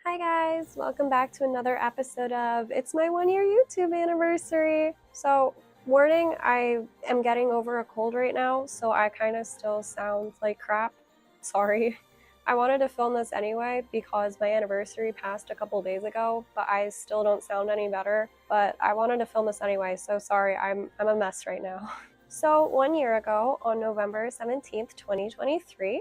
Hi guys, welcome back to another episode of It's My 1 year YouTube anniversary. So, warning, I am getting over a cold right now, so I kind of still sound like crap. Sorry. I wanted to film this anyway because my anniversary passed a couple days ago, but I still don't sound any better. But I wanted to film this anyway, so sorry, I'm a mess right now. So 1 year ago, on November 17th, 2023,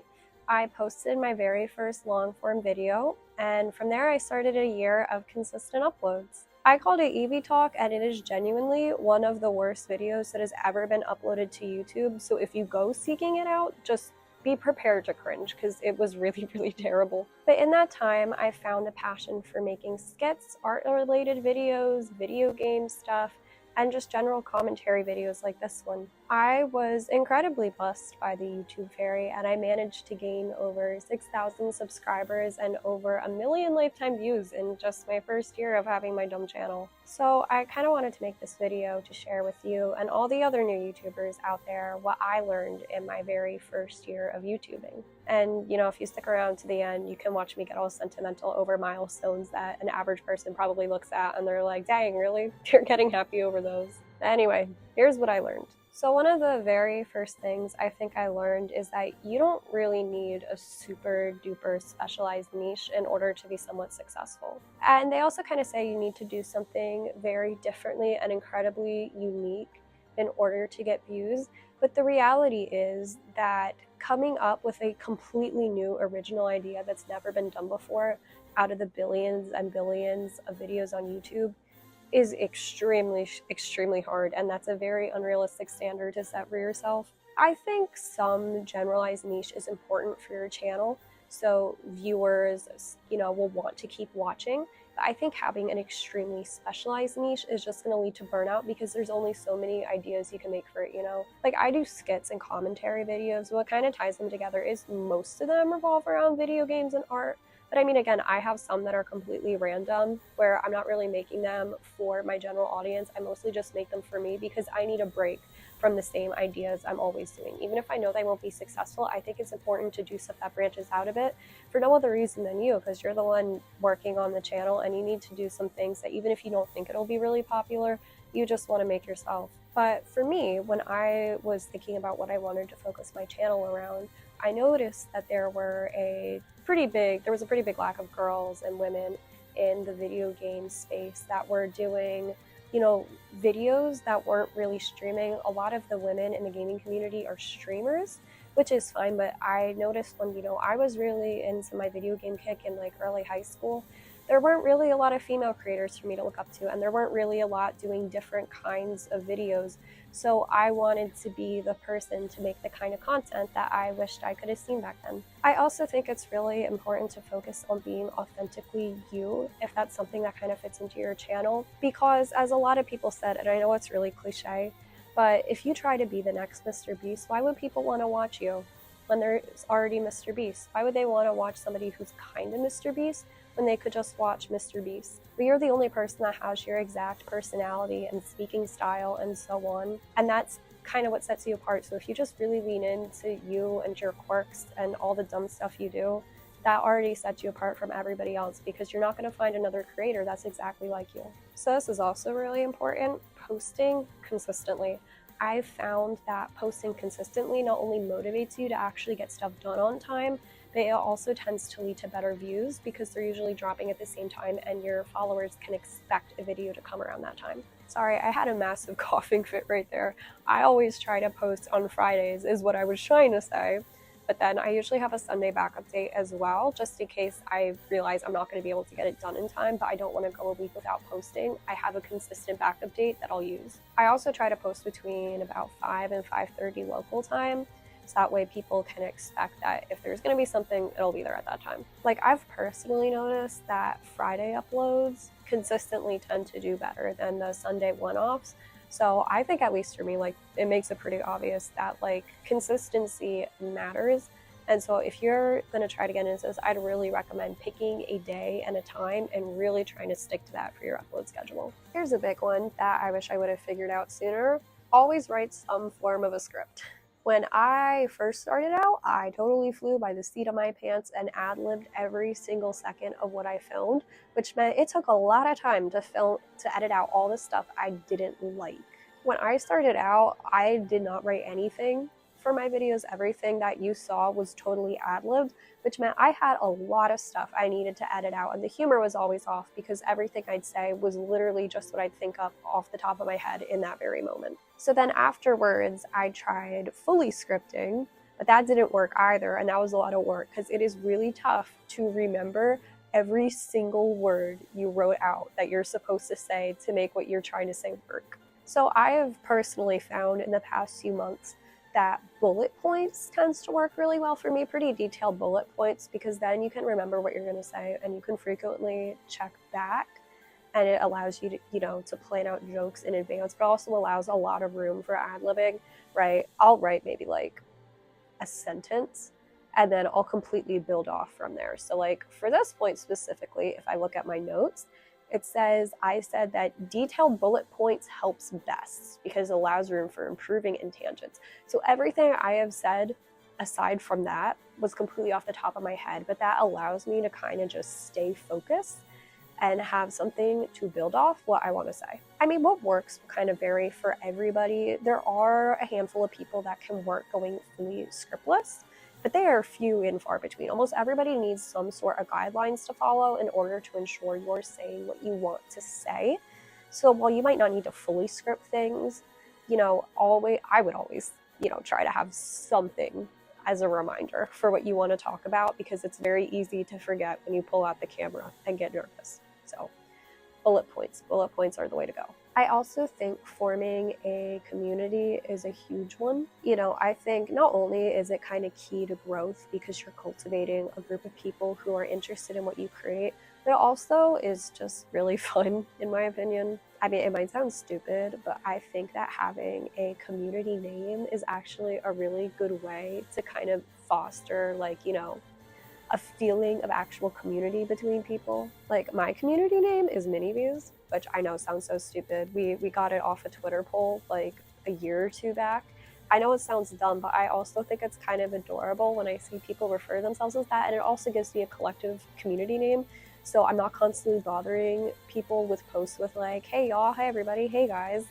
I posted my very first long-form video, and from there I started a year of consistent uploads. I called it EV Talk, and it is genuinely one of the worst videos that has ever been uploaded to YouTube, so if you go seeking it out, just be prepared to cringe, because it was really, really terrible. But in that time, I found a passion for making skits, art-related videos, video game stuff, and just general commentary videos like this one. I was incredibly blessed by the YouTube fairy, and I managed to gain over 6,000 subscribers and over 1 million lifetime views in just my first year of having my dumb channel. So I kind of wanted to make this video to share with you and all the other new YouTubers out there what I learned in my very first year of YouTubing. And you know, if you stick around to the end, you can watch me get all sentimental over milestones that an average person probably looks at and they're like, dang, really? You're getting happy over those. Anyway, here's what I learned. So one of the very first things I think I learned is that you don't really need a super duper specialized niche in order to be somewhat successful. And they also kind of say you need to do something very differently and incredibly unique in order to get views. But the reality is that coming up with a completely new original idea that's never been done before out of the billions and billions of videos on YouTube is extremely hard, and that's a very unrealistic standard to set for yourself. I think some generalized niche is important for your channel, so viewers, will want to keep watching. But I think having an extremely specialized niche is just going to lead to burnout because there's only so many ideas you can make for it, Like, I do skits and commentary videos. What kind of ties them together is most of them revolve around video games and art. But I mean, again, I have some that are completely random where I'm not really making them for my general audience. I mostly just make them for me because I need a break from the same ideas I'm always doing. Even if I know they won't be successful, I think it's important to do stuff that branches out of it for no other reason than you, because you're the one working on the channel and you need to do some things that even if you don't think it'll be really popular, you just want to make yourself. But for me, when I was thinking about what I wanted to focus my channel around, I noticed that there was a pretty big lack of girls and women in the video game space that were doing, videos that weren't really streaming. A lot of the women in the gaming community are streamers, which is fine, but I noticed when, I was really into my video game kick in like early high school, there weren't really a lot of female creators for me to look up to, and there weren't really a lot doing different kinds of videos. So I wanted to be the person to make the kind of content that I wished I could have seen back then. I also think it's really important to focus on being authentically you, if that's something that kind of fits into your channel. Because as a lot of people said, and I know it's really cliche, but if you try to be the next Mr. Beast, why would people want to watch you when there's already Mr. Beast? Why would they want to watch somebody who's kind of Mr. Beast when they could just watch Mr. Beast? But you're the only person that has your exact personality and speaking style and so on. And that's kind of what sets you apart. So if you just really lean into you and your quirks and all the dumb stuff you do, that already sets you apart from everybody else, because you're not going to find another creator that's exactly like you. So this is also really important, posting consistently. I've found that posting consistently not only motivates you to actually get stuff done on time, but it also tends to lead to better views because they're usually dropping at the same time and your followers can expect a video to come around that time. Sorry, I had a massive coughing fit right there. I always try to post on Fridays is what I was trying to say. But then I usually have a Sunday backup date as well, just in case I realize I'm not going to be able to get it done in time, but I don't want to go a week without posting. I have a consistent backup date that I'll use. I also try to post between about 5 and 5:30 local time, so that way people can expect that if there's going to be something, it'll be there at that time. Like, I've personally noticed that Friday uploads consistently tend to do better than the Sunday one-offs. So I think, at least for me, like, it makes it pretty obvious that like consistency matters. And so if you're going to try to get into this, I'd really recommend picking a day and a time and really trying to stick to that for your upload schedule. Here's a big one that I wish I would have figured out sooner. Always write some form of a script. When I first started out, I totally flew by the seat of my pants and ad-libbed every single second of what I filmed, which meant it took a lot of time to edit out all the stuff I didn't like. When I started out, I did not write anything for my videos. Everything that you saw was totally ad-libbed, which meant I had a lot of stuff I needed to edit out, and the humor was always off because everything I'd say was literally just what I'd think up off the top of my head in that very moment. So then afterwards, I tried fully scripting, but that didn't work either, and that was a lot of work because it is really tough to remember every single word you wrote out that you're supposed to say to make what you're trying to say work. So I have personally found in the past few months that bullet points tends to work really well for me, pretty detailed bullet points, because then you can remember what you're going to say and you can frequently check back, and it allows you to, to plan out jokes in advance, but also allows a lot of room for ad-libbing, right? I'll write maybe like a sentence and then I'll completely build off from there. So like for this point specifically, if I look at my notes, it says, I said that detailed bullet points helps best because it allows room for improving in tangents. So everything I have said aside from that was completely off the top of my head, but that allows me to kind of just stay focused and have something to build off what I want to say. I mean, what works will kind of vary for everybody. There are a handful of people that can work going fully scriptless, but they are few and far between. Almost everybody needs some sort of guidelines to follow in order to ensure you're saying what you want to say. So while you might not need to fully script things, I would always, try to have something as a reminder for what you want to talk about, because it's very easy to forget when you pull out the camera and get nervous. So bullet points are the way to go. I also think forming a community is a huge one. I think not only is it kind of key to growth because you're cultivating a group of people who are interested in what you create, but it also is just really fun, in my opinion. I mean, it might sound stupid, but I think that having a community name is actually a really good way to kind of foster, a feeling of actual community between people. Like, my community name is Miniviews, which I know sounds so stupid. We got it off a Twitter poll like a year or two back. I know it sounds dumb, but I also think it's kind of adorable when I see people refer themselves as that, and it also gives me a collective community name. So I'm not constantly bothering people with posts with like, hey y'all, hey everybody, hey guys.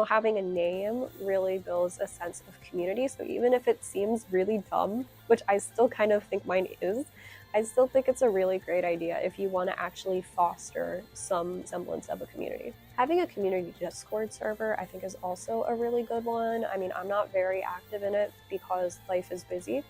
Having a name really builds a sense of community. So even if it seems really dumb, which I still kind of think mine is, I still think it's a really great idea if you want to actually foster some semblance of a community. Having a community Discord server, I think, is also a really good one. I mean, I'm not very active in it because life is busy,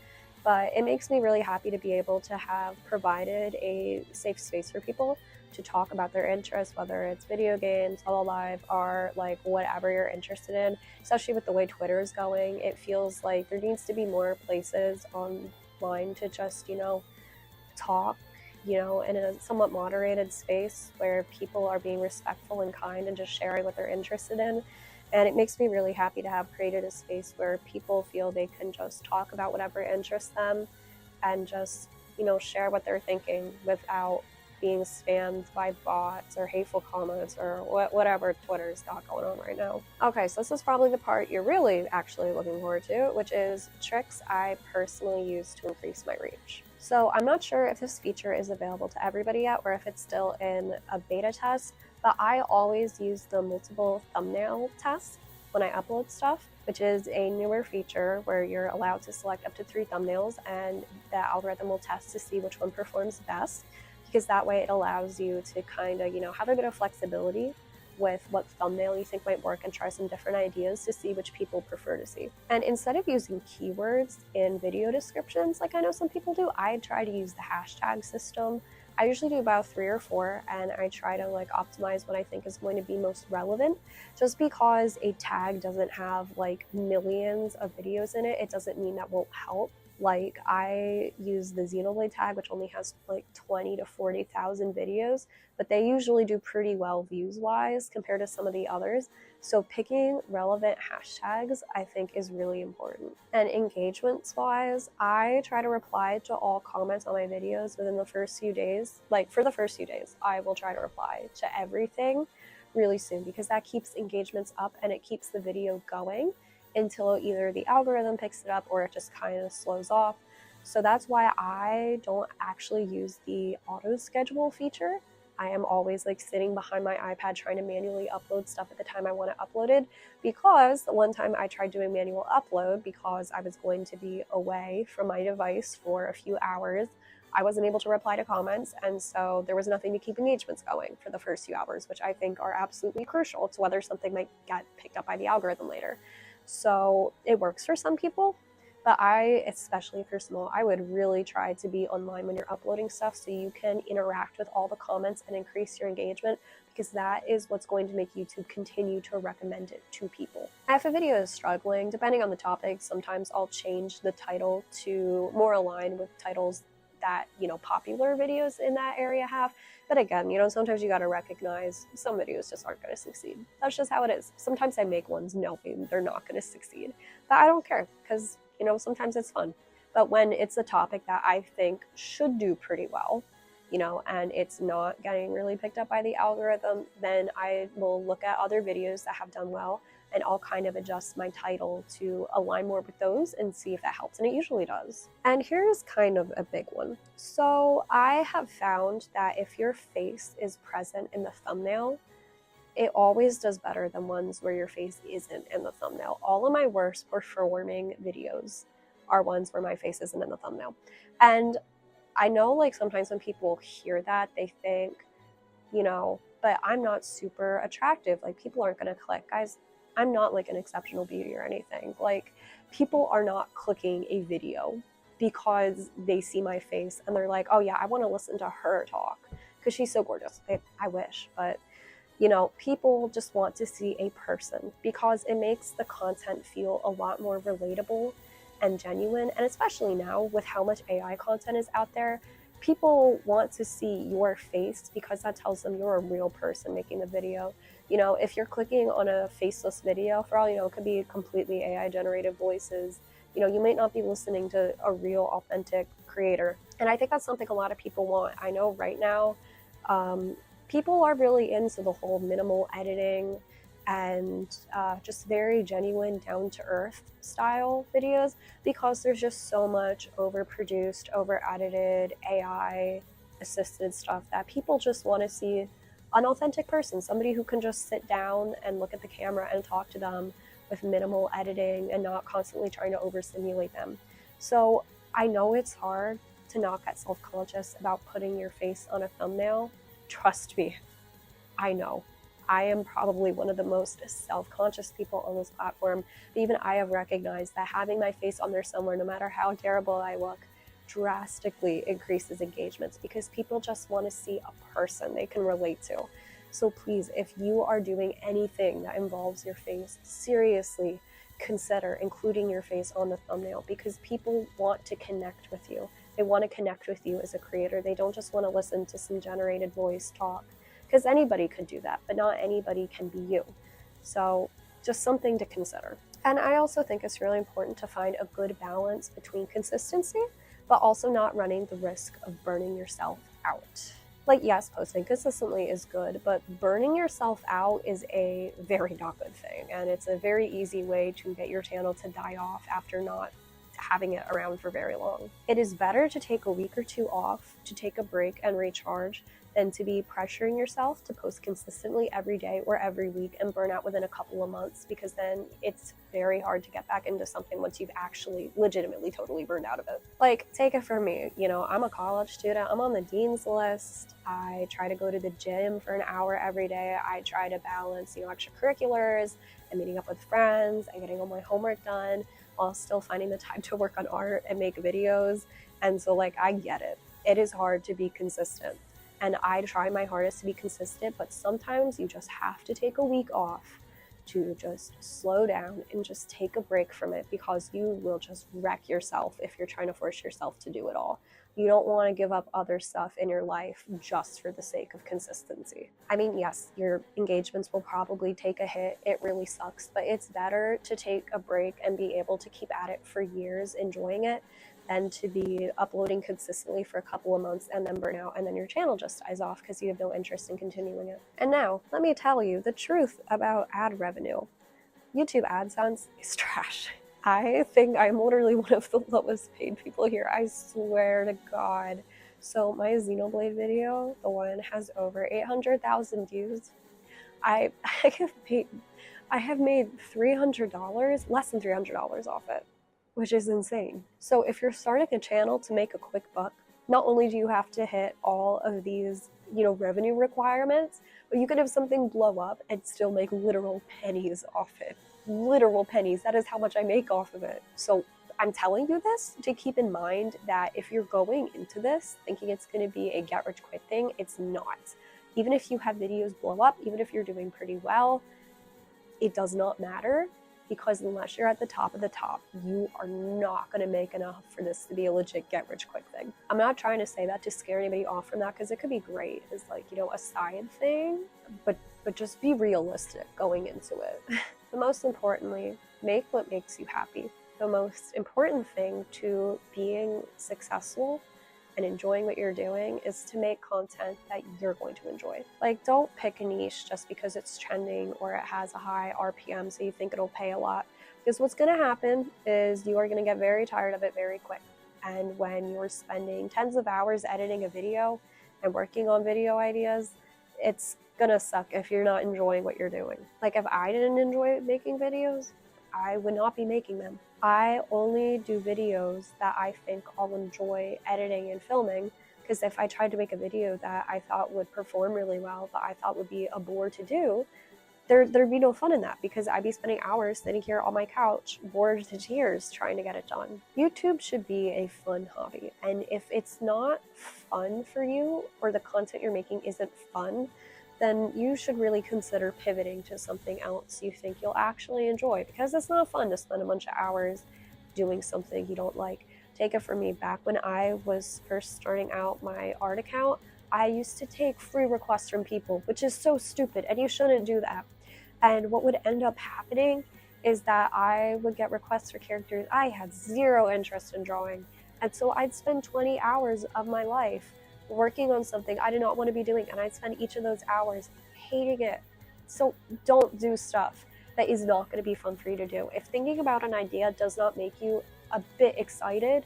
but it makes me really happy to be able to have provided a safe space for people to talk about their interests, whether it's video games, Hololive, or like whatever you're interested in. Especially with the way Twitter is going, it feels like there needs to be more places online to just, talk, in a somewhat moderated space where people are being respectful and kind and just sharing what they're interested in. And it makes me really happy to have created a space where people feel they can just talk about whatever interests them and just, share what they're thinking without being spammed by bots or hateful comments or whatever Twitter's got going on right now. Okay, so this is probably the part you're really actually looking forward to, which is tricks I personally use to increase my reach. So I'm not sure if this feature is available to everybody yet or if it's still in a beta test, but I always use the multiple thumbnail test when I upload stuff, which is a newer feature where you're allowed to select up to 3 thumbnails and the algorithm will test to see which one performs best, because that way it allows you to kind of, have a bit of flexibility with what thumbnail you think might work and try some different ideas to see which people prefer to see. And instead of using keywords in video descriptions, like I know some people do, I try to use the hashtag system. I usually do about 3 or 4, and I try to optimize what I think is going to be most relevant. Just because a tag doesn't have millions of videos in it, it doesn't mean that won't help. Like, I use the Xenoblade tag, which only has 20 to 40,000 videos, but they usually do pretty well views-wise compared to some of the others. So picking relevant hashtags, I think, is really important. And engagements-wise, I try to reply to all comments on my videos within the first few days. For the first few days, I will try to reply to everything really soon, because that keeps engagements up and it keeps the video going until either the algorithm picks it up or it just kind of slows off. So that's why I don't actually use the auto schedule feature. I am always like sitting behind my iPad trying to manually upload stuff at the time I want it uploaded, because the one time I tried doing manual upload because I was going to be away from my device for a few hours, I wasn't able to reply to comments, and so there was nothing to keep engagements going for the first few hours, which I think are absolutely crucial to whether something might get picked up by the algorithm later. So it works for some people, but especially if you're small, I would really try to be online when you're uploading stuff so you can interact with all the comments and increase your engagement, because that is what's going to make YouTube continue to recommend it to people. If a video is struggling, depending on the topic, sometimes I'll change the title to more align with titles that, popular videos in that area have. But again, sometimes you got to recognize some videos just aren't going to succeed. That's just how it is. Sometimes I make ones knowing they're not going to succeed, but I don't care, because sometimes it's fun. But when it's a topic that I think should do pretty well, and it's not getting really picked up by the algorithm, then I will look at other videos that have done well, and I'll kind of adjust my title to align more with those and see if that helps, and it usually does. And here's kind of a big one. So I have found that if your face is present in the thumbnail, it always does better than ones where your face isn't in the thumbnail. All of my worst performing videos are ones where my face isn't in the thumbnail. And I know like sometimes when people hear that, they think, but I'm not super attractive. Like people aren't going to click. Guys, I'm not like an exceptional beauty or anything. Like people are not clicking a video because they see my face and they're like, oh yeah, I want to listen to her talk because she's so gorgeous. I wish, but people just want to see a person because it makes the content feel a lot more relatable and genuine. And especially now with how much AI content is out there, people want to see your face because that tells them you're a real person making the video. If you're clicking on a faceless video, for all it could be completely AI generated voices, you might not be listening to a real authentic creator. And I think that's something a lot of people want. I know right now, people are really into the whole minimal editing and just very genuine, down-to-earth style videos, because there's just so much overproduced, over-edited, AI-assisted stuff that people just want to see an authentic person, somebody who can just sit down and look at the camera and talk to them with minimal editing and not constantly trying to overstimulate them. So I know it's hard to not get self-conscious about putting your face on a thumbnail. Trust me, I know. I am probably one of the most self-conscious people on this platform, but even I have recognized that having my face on there somewhere, no matter how terrible I look, drastically increases engagements because people just want to see a person they can relate to. So please, if you are doing anything that involves your face, seriously consider including your face on the thumbnail, because people want to connect with you. They want to connect with you as a creator. They don't just want to listen to some generated voice talk, because anybody could do that, but not anybody can be you. So just something to consider. And I also think it's really important to find a good balance between consistency, but also not running the risk of burning yourself out. Like, yes, posting consistently is good, but burning yourself out is a very not good thing. And it's a very easy way to get your channel to die off after not having it around for very long. It is better to take a week or two off, to take a break and recharge, than to be pressuring yourself to post consistently every day or every week and burn out within a couple of months, because then it's very hard to get back into something once you've actually legitimately totally burned out of it. Like, take it from me, I'm a college student, I'm on the dean's list, I try to go to the gym for an hour every day, I try to balance, extracurriculars and meeting up with friends and getting all my homework done while still finding the time to work on art and make videos. And so I get it. It is hard to be consistent. And I try my hardest to be consistent, but sometimes you just have to take a week off to just slow down and just take a break from it, because you will just wreck yourself if you're trying to force yourself to do it all. You don't want to give up other stuff in your life just for the sake of consistency. I mean, yes, your engagements will probably take a hit. It really sucks, but it's better to take a break and be able to keep at it for years, enjoying it, than to be uploading consistently for a couple of months and then burn out, and then your channel just dies off because you have no interest in continuing it. And now, let me tell you the truth about ad revenue. YouTube AdSense is trash. I think I'm literally one of the lowest paid people here. I swear to God. So my Xenoblade video, the one has over 800,000 views. I have made $300, less than $300 off it, which is insane. So if you're starting a channel to make a quick buck, not only do you have to hit all of these, revenue requirements, but you could have something blow up and still make literal pennies off it. Literal pennies. That is how much I make off of it. So I'm telling you this to keep in mind that if you're going into this thinking it's going to be a get rich quick thing, it's not. Even if you have videos blow up, even if you're doing pretty well, it does not matter, because unless you're at the top of the top, you are not going to make enough for this to be a legit get rich quick thing. I'm not trying to say that to scare anybody off from that, because it could be great as like, a side thing, but just be realistic going into it. But most importantly, make what makes you happy. The most important thing to being successful and enjoying what you're doing is to make content that you're going to enjoy. Like, don't pick a niche just because it's trending or it has a high RPM so you think it'll pay a lot. Because what's going to happen is you are going to get very tired of it very quick. And when you're spending tens of hours editing a video and working on video ideas, it's going to suck if you're not enjoying what you're doing. Like, if I didn't enjoy making videos, I would not be making them. I only do videos that I think I'll enjoy editing and filming, because if I tried to make a video that I thought would perform really well, but I thought would be a bore to do, there'd be no fun in that, because I'd be spending hours sitting here on my couch, bored to tears, trying to get it done. YouTube should be a fun hobby, and if it's not fun for you, or the content you're making isn't fun, then you should really consider pivoting to something else you think you'll actually enjoy, because it's not fun to spend a bunch of hours doing something you don't like. Take it from me, back when I was first starting out my art account, I used to take free requests from people, which is so stupid, and you shouldn't do that. And what would end up happening is that I would get requests for characters I had zero interest in drawing, and so I'd spend 20 hours of my life working on something I did not want to be doing, and I'd spend each of those hours hating it. So don't do stuff that is not going to be fun for you to do. If thinking about an idea does not make you a bit excited,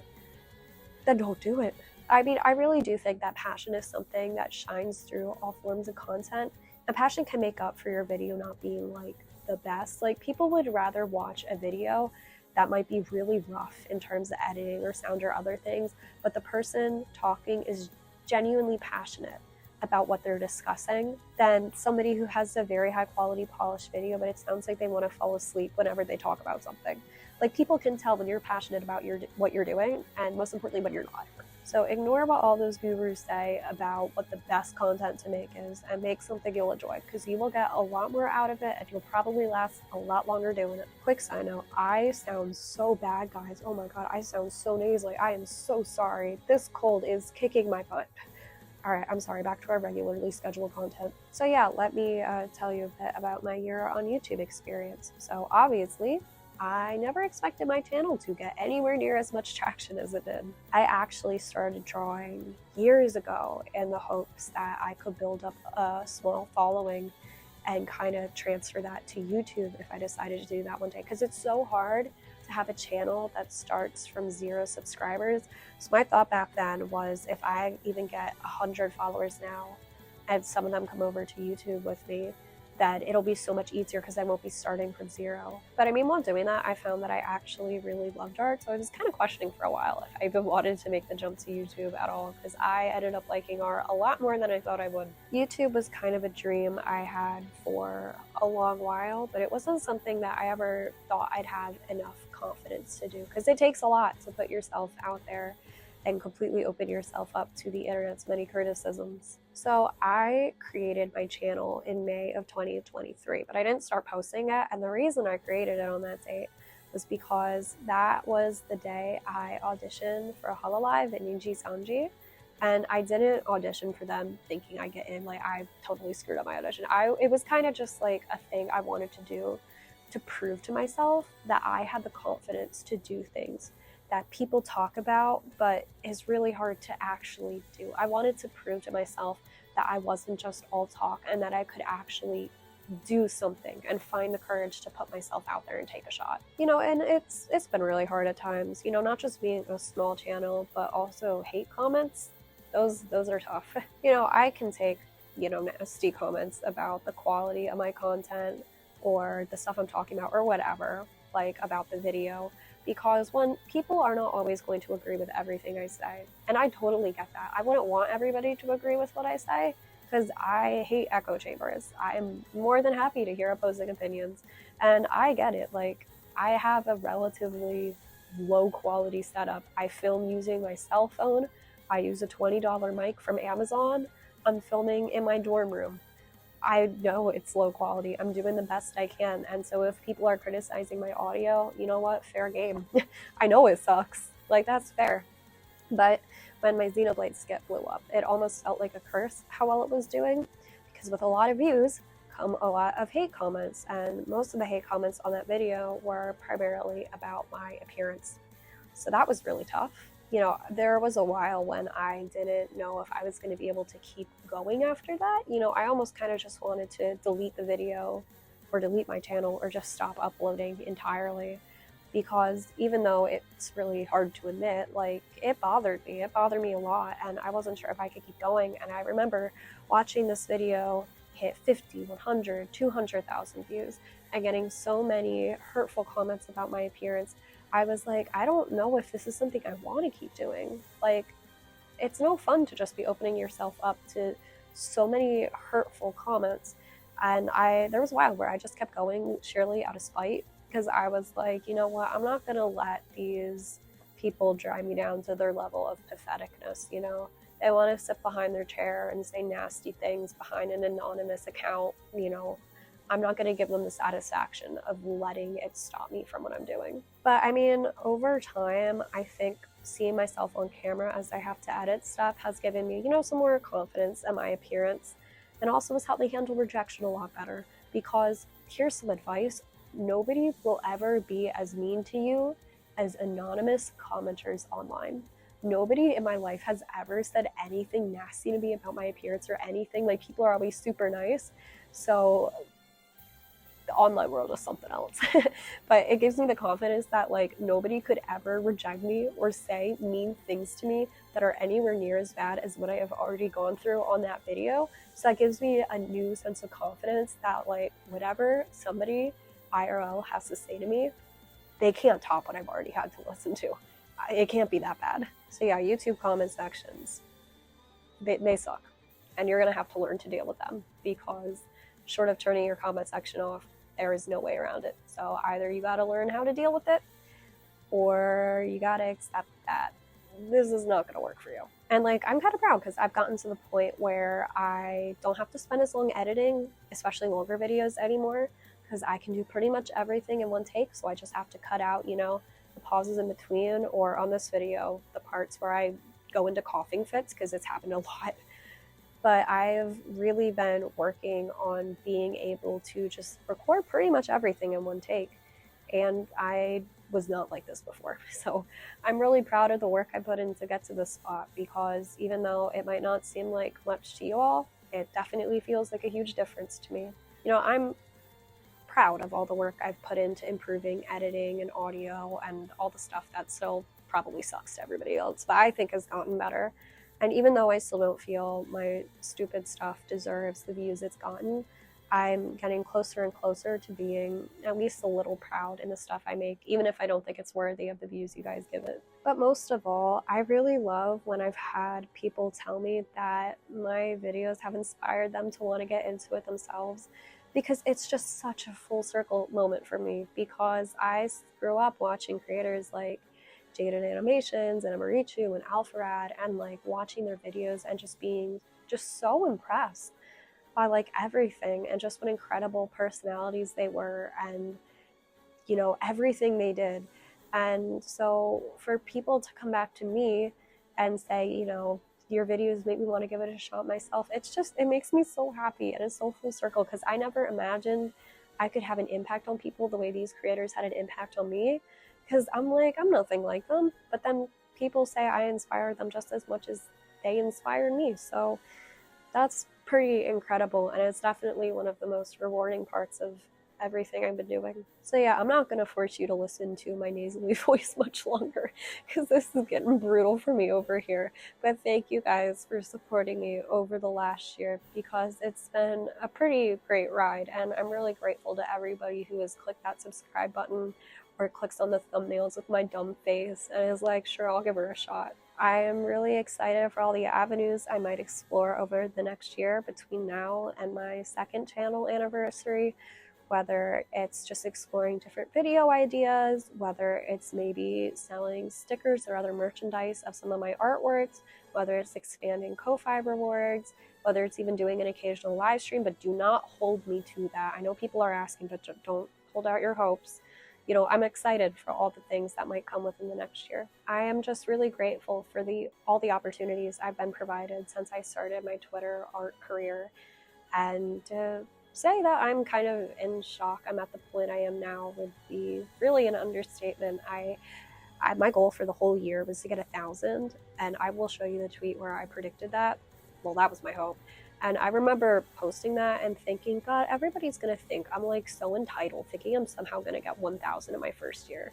then don't do it. I mean, I really do think that passion is something that shines through all forms of content, and passion can make up for your video not being like the best. Like, people would rather watch a video that might be really rough in terms of editing or sound or other things, but the person talking is genuinely passionate about what they're discussing, than somebody who has a very high quality polished video but it sounds like they want to fall asleep whenever they talk about something. Like, people can tell when you're passionate about what you're doing, and most importantly when you're not. So ignore what all those gurus say about what the best content to make is, and make something you'll enjoy, because you will get a lot more out of it and you'll probably last a lot longer doing it. Quick side note, I sound so bad, guys. Oh my god, I sound so nasally. I am so sorry. This cold is kicking my butt. Alright, I'm sorry, back to our regularly scheduled content. So yeah, let me tell you a bit about my year on YouTube experience. So obviously, I never expected my channel to get anywhere near as much traction as it did. I actually started drawing years ago in the hopes that I could build up a small following and kind of transfer that to YouTube if I decided to do that one day, because it's so hard to have a channel that starts from 0 subscribers. So my thought back then was, if I even get 100 followers now and some of them come over to YouTube with me, that it'll be so much easier because I won't be starting from 0. But I mean, while doing that, I found that I actually really loved art, so I was kind of questioning for a while if I even wanted to make the jump to YouTube at all, because I ended up liking art a lot more than I thought I would. YouTube was kind of a dream I had for a long while, but it wasn't something that I ever thought I'd have enough confidence to do, because it takes a lot to put yourself out there and completely open yourself up to the internet's many criticisms. So I created my channel in May of 2023, but I didn't start posting it, and the reason I created it on that date was because that was the day I auditioned for Hololive in Ninji Sanji, and I didn't audition for them thinking I'd get in. Like, I totally screwed up my audition. It was kind of just like a thing I wanted to do to prove to myself that I had the confidence to do things that people talk about, but is really hard to actually do. I wanted to prove to myself that I wasn't just all talk, and that I could actually do something and find the courage to put myself out there and take a shot. And it's been really hard at times, not just being a small channel, but also hate comments. Those are tough. I can take, nasty comments about the quality of my content or the stuff I'm talking about or whatever, like about the video, because one, people are not always going to agree with everything I say. And I totally get that. I wouldn't want everybody to agree with what I say, because I hate echo chambers. I am more than happy to hear opposing opinions. And I get it. Like, I have a relatively low quality setup. I film using my cell phone. I use a $20 mic from Amazon. I'm filming in my dorm room. I know it's low quality. I'm doing the best I can. And so if people are criticizing my audio, you know what? Fair game. I know it sucks. Like, that's fair. But when my Xenoblade skip blew up, it almost felt like a curse how well it was doing, because with a lot of views come a lot of hate comments, and most of the hate comments on that video were primarily about my appearance. So that was really tough. There was a while when I didn't know if I was going to be able to keep going after that. I almost kind of just wanted to delete the video or delete my channel or just stop uploading entirely, because even though it's really hard to admit, like, it bothered me a lot, and I wasn't sure if I could keep going. And I remember watching this video hit 50, 100, 200,000 views and getting so many hurtful comments about my appearance. I was like, I don't know if this is something I want to keep doing. Like, it's no fun to just be opening yourself up to so many hurtful comments. And there was a while where I just kept going sheerly out of spite, because I was like, you know what, I'm not going to let these people drive me down to their level of patheticness. They want to sit behind their chair and say nasty things behind an anonymous account. I'm not going to give them the satisfaction of letting it stop me from what I'm doing. But I mean, over time, I think seeing myself on camera as I have to edit stuff has given me, some more confidence in my appearance, and also has helped me handle rejection a lot better. Because here's some advice: nobody will ever be as mean to you as anonymous commenters online. Nobody in my life has ever said anything nasty to me about my appearance or anything. Like, people are always super nice. So the online world is something else. But it gives me the confidence that, like, nobody could ever reject me or say mean things to me that are anywhere near as bad as what I have already gone through on that video. So that gives me a new sense of confidence that, like, whatever somebody IRL has to say to me, they can't top what I've already had to listen to. It can't be that bad. So yeah, YouTube comment sections, they suck. And you're gonna have to learn to deal with them, because short of turning your comment section off, there is no way around it. So either you gotta learn how to deal with it, or you gotta accept that this is not gonna work for you. And like, I'm kind of proud, because I've gotten to the point where I don't have to spend as long editing, especially longer videos anymore, because I can do pretty much everything in one take. So I just have to cut out, the pauses in between, or on this video, the parts where I go into coughing fits, because it's happened a lot. But I've really been working on being able to just record pretty much everything in one take. And I was not like this before. So I'm really proud of the work I put in to get to this spot, because even though it might not seem like much to you all, it definitely feels like a huge difference to me. I'm proud of all the work I've put into improving editing and audio and all the stuff that still probably sucks to everybody else, but I think has gotten better. And even though I still don't feel my stupid stuff deserves the views it's gotten, I'm getting closer and closer to being at least a little proud in the stuff I make, even if I don't think it's worthy of the views you guys give it. But most of all, I really love when I've had people tell me that my videos have inspired them to want to get into it themselves, because it's just such a full circle moment for me, because I grew up watching creators like Jaded Animations and Amarichu and Alpharad, and like watching their videos and just being just so impressed by like everything, and just what incredible personalities they were, and everything they did. And so for people to come back to me and say, your videos make me want to give it a shot myself, it makes me so happy, and it's so full circle, because I never imagined I could have an impact on people the way these creators had an impact on me, because I'm nothing like them, but then people say I inspire them just as much as they inspire me. So that's pretty incredible, and it's definitely one of the most rewarding parts of everything I've been doing. So yeah, I'm not gonna force you to listen to my nasally voice much longer because this is getting brutal for me over here. But thank you guys for supporting me over the last year, because it's been a pretty great ride, and I'm really grateful to everybody who has clicked that subscribe button or clicks on the thumbnails with my dumb face and is like, sure, I'll give her a shot. I am really excited for all the avenues I might explore over the next year between now and my second channel anniversary, whether it's just exploring different video ideas, whether it's maybe selling stickers or other merchandise of some of my artworks, whether it's expanding Kofi rewards, whether it's even doing an occasional live stream, but do not hold me to that. I know people are asking, but don't hold out your hopes. You know, I'm excited for all the things that might come within the next year. I am just really grateful for all the opportunities I've been provided since I started my Twitter art career, and to say that I'm kind of in shock I'm at the point I am now would be really an understatement. My goal for the whole year was to get 1,000, and I will show you the tweet where I predicted that. Well, that was my hope. And I remember posting that and thinking, God, everybody's going to think I'm like so entitled, thinking I'm somehow going to get 1,000 in my first year.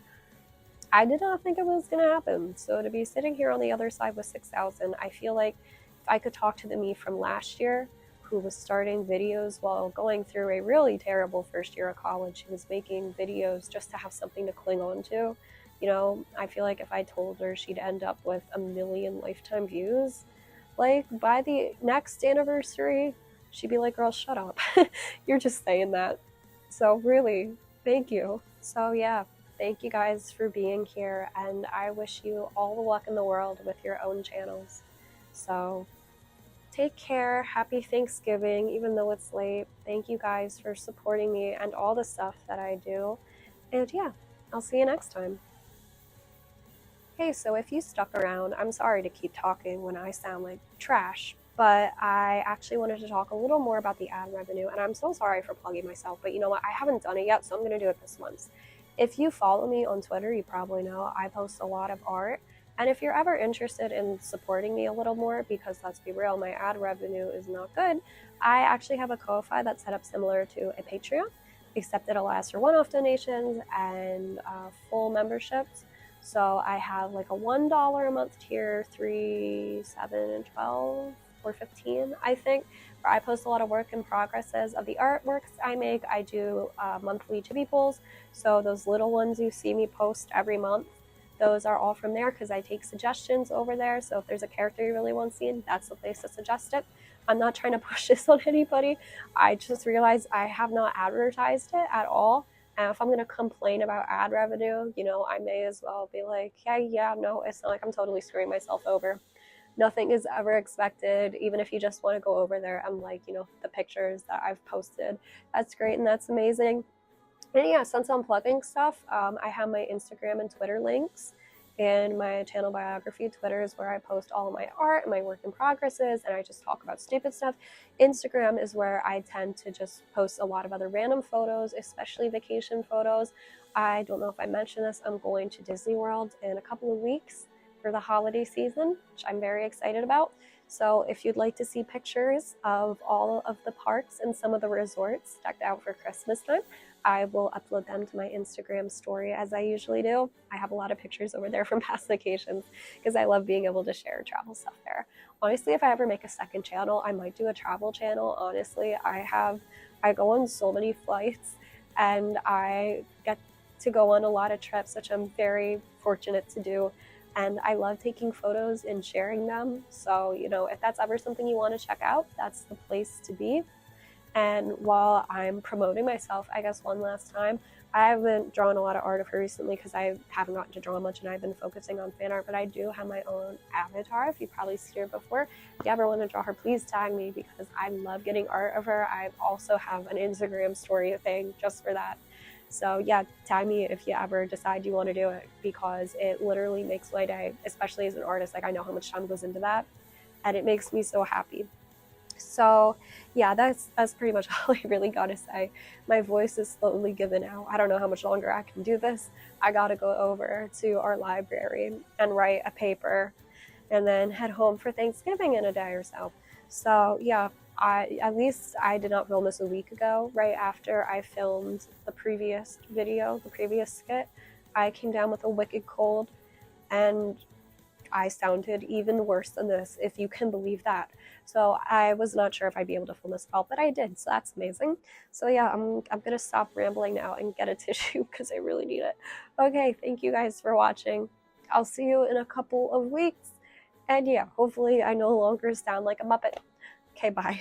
I did not think it was going to happen. So to be sitting here on the other side with 6,000, I feel like if I could talk to the me from last year, who was starting videos while going through a really terrible first year of college, who was making videos just to have something to cling on to, you know, I feel like if I told her she'd end up with 1 million lifetime views, like by the next anniversary, she'd be like, girl, shut up. You're just saying that. So really, thank you. So yeah, thank you guys for being here, and I wish you all the luck in the world with your own channels. So take care. Happy Thanksgiving, even though it's late. Thank you guys for supporting me and all the stuff that I do. And yeah, I'll see you next time. Hey, so if you stuck around, I'm sorry to keep talking when I sound like trash, but I actually wanted to talk a little more about the ad revenue, and I'm so sorry for plugging myself, but you know what? I haven't done it yet, so I'm going to do it this once. If you follow me on Twitter, you probably know I post a lot of art, and if you're ever interested in supporting me a little more, because let's be real, my ad revenue is not good, I actually have a Kofi that's set up similar to a Patreon, except it allows for one-off donations and full memberships. So I have like a $1 a month tier, 3, 7, and 12, or 15, I think, where I post a lot of work in progresses of the artworks I make. I do monthly chibi pulls, so those little ones you see me post every month, those are all from there because I take suggestions over there. So if there's a character you really want seen, that's the place to suggest it. I'm not trying to push this on anybody. I just realized I have not advertised it at all. And if I'm going to complain about ad revenue, you know, I may as well be like, yeah, no, it's not like I'm totally screwing myself over. Nothing is ever expected, even if you just want to go over there and like, you know, the pictures that I've posted. That's great and that's amazing. And yeah, since I'm plugging stuff, I have my Instagram and Twitter links. And my channel biography. Twitter is where I post all of my art and my work in progresses, and I just talk about stupid stuff. Instagram is where I tend to just post a lot of other random photos, especially vacation photos. I don't know if I mentioned this, I'm going to Disney World in a couple of weeks for the holiday season, which I'm very excited about. So if you'd like to see pictures of all of the parks and some of the resorts decked out for Christmas time, I will upload them to my Instagram story as I usually do. I have a lot of pictures over there from past vacations because I love being able to share travel stuff there. Honestly, if I ever make a second channel, I might do a travel channel. Honestly, I go on so many flights and I get to go on a lot of trips, which I'm very fortunate to do. And I love taking photos and sharing them. So, you know, if that's ever something you want to check out, that's the place to be. And while I'm promoting myself, I guess one last time, I haven't drawn a lot of art of her recently because I haven't gotten to draw much and I've been focusing on fan art, but I do have my own avatar. If you've probably seen her before, if you ever want to draw her, please tag me because I love getting art of her. I also have an Instagram story thing just for that. So yeah, tag me if you ever decide you want to do it because it literally makes my day, especially as an artist. Like I know how much time goes into that and it makes me so happy. So yeah, that's pretty much all I really gotta say. My voice is slowly giving out. I don't know how much longer I can do this. I gotta go over to our library and write a paper and then head home for Thanksgiving in a day or so. So yeah, at least I did not film this a week ago. Right after I filmed the previous video, the previous skit, I came down with a wicked cold and I sounded even worse than this, if you can believe that. So I was not sure if I'd be able to film this all, but I did, so that's amazing. So yeah, I'm gonna stop rambling now and get a tissue because I really need it. Okay, thank you guys for watching. I'll see you in a couple of weeks. And yeah, hopefully I no longer sound like a Muppet. Okay, bye.